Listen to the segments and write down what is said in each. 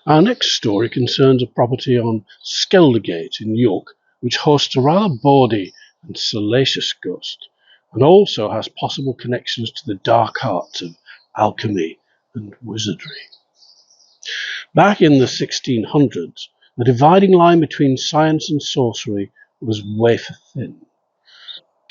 Our next story concerns a property on Skeldergate in York, which hosts a rather bawdy and salacious ghost, and also has possible connections to the dark arts of alchemy and wizardry. Back in the 1600s, the dividing line between science and sorcery was wafer thin.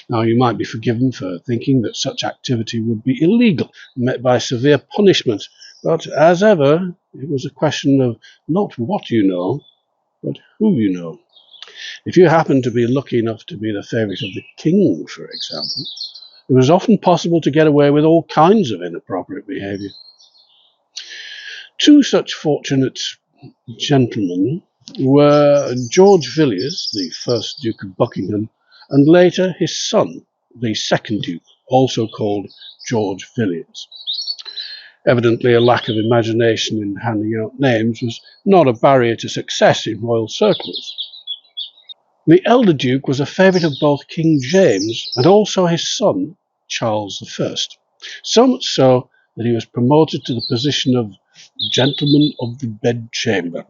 Now, you might be forgiven for thinking that such activity would be illegal, met by severe punishment, but as ever, it was a question of not what you know, but who you know. If you happened to be lucky enough to be the favourite of the king, for example, it was often possible to get away with all kinds of inappropriate behaviour. Two such fortunate gentlemen were George Villiers, the first Duke of Buckingham, and later his son, the second Duke, also called George Villiers. Evidently, a lack of imagination in handing out names was not a barrier to success in royal circles. The elder Duke was a favourite of both King James and also his son, Charles I, so much so that he was promoted to the position of Gentleman of the Bedchamber.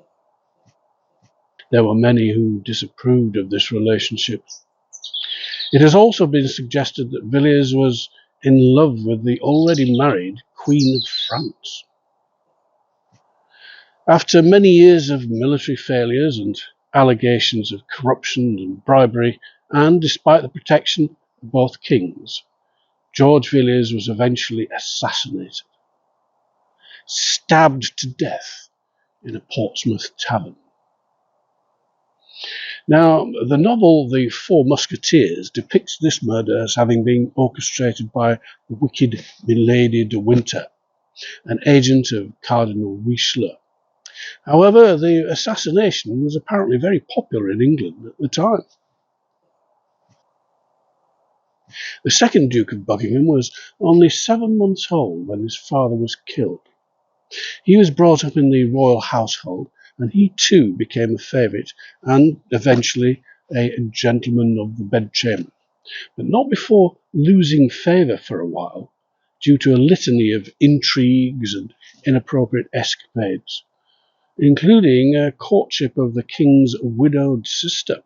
There were many who disapproved of this relationship. It has also been suggested that Villiers was in love with the already married Queen of France. After many years of military failures and allegations of corruption and bribery, and despite the protection of both kings, George Villiers was eventually assassinated, stabbed to death in a Portsmouth tavern. Now, the novel The Four Musketeers depicts this murder as having been orchestrated by the wicked Milady de Winter, an agent of Cardinal Richelieu. However, the assassination was apparently very popular in England at the time. The second Duke of Buckingham was only 7 months old when his father was killed. He was brought up in the royal household, and he too became a favourite and eventually a gentleman of the bedchamber, but not before losing favour for a while due to a litany of intrigues and inappropriate escapades, including a courtship of the king's widowed sister.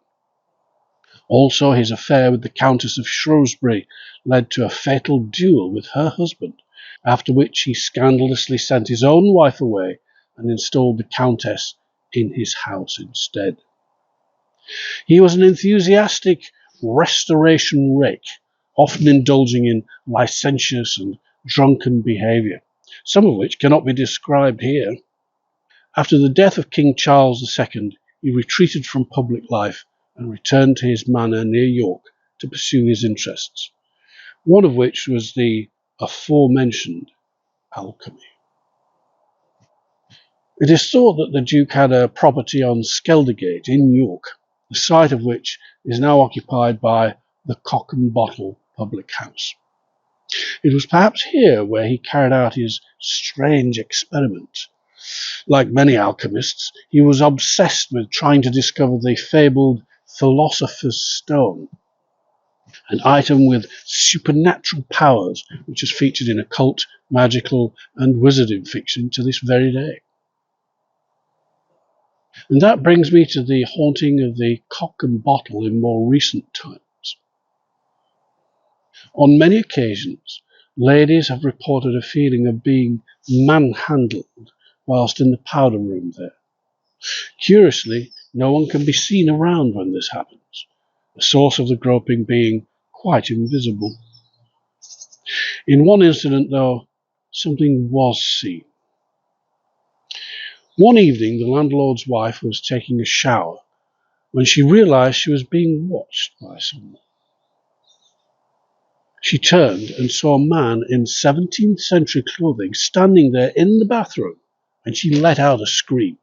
Also, his affair with the Countess of Shrewsbury led to a fatal duel with her husband, after which he scandalously sent his own wife away and installed the Countess in his house instead. He was an enthusiastic restoration rake, often indulging in licentious and drunken behaviour, some of which cannot be described here. After the death of King Charles II, he retreated from public life and returned to his manor near York to pursue his interests, one of which was the aforementioned alchemy. It is thought that the Duke had a property on Skeldergate in York, the site of which is now occupied by the Cock and Bottle public house. It was perhaps here where he carried out his strange experiment. Like many alchemists, he was obsessed with trying to discover the fabled Philosopher's Stone, an item with supernatural powers which is featured in occult, magical, and wizarding fiction to this very day. And that brings me to the haunting of the Cock and Bottle in more recent times. On many occasions, ladies have reported a feeling of being manhandled whilst in the powder room there. Curiously, no one can be seen around when this happens, the source of the groping being quite invisible. In one incident, though, something was seen. One evening, the landlord's wife was taking a shower when she realized she was being watched by someone. She turned and saw a man in 17th century clothing standing there in the bathroom, and she let out a scream.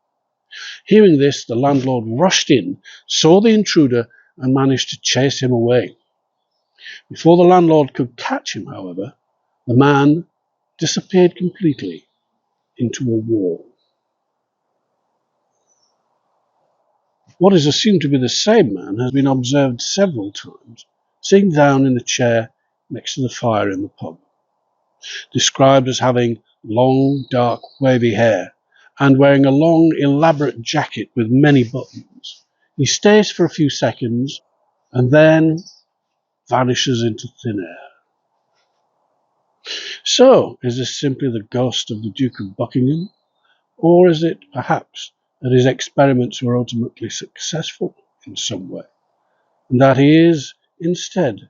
Hearing this, the landlord rushed in, saw the intruder, and managed to chase him away. Before the landlord could catch him, however, the man disappeared completely into a wall. What is assumed to be the same man has been observed several times, sitting down in a chair next to the fire in the pub. Described as having long, dark, wavy hair and wearing a long, elaborate jacket with many buttons. He stays for a few seconds and then vanishes into thin air. So, is this simply the ghost of the Duke of Buckingham? Or is it, perhaps, that his experiments were ultimately successful in some way, and that he is, instead,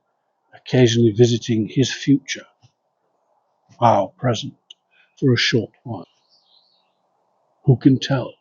occasionally visiting his future, our present, for a short while? Who can tell?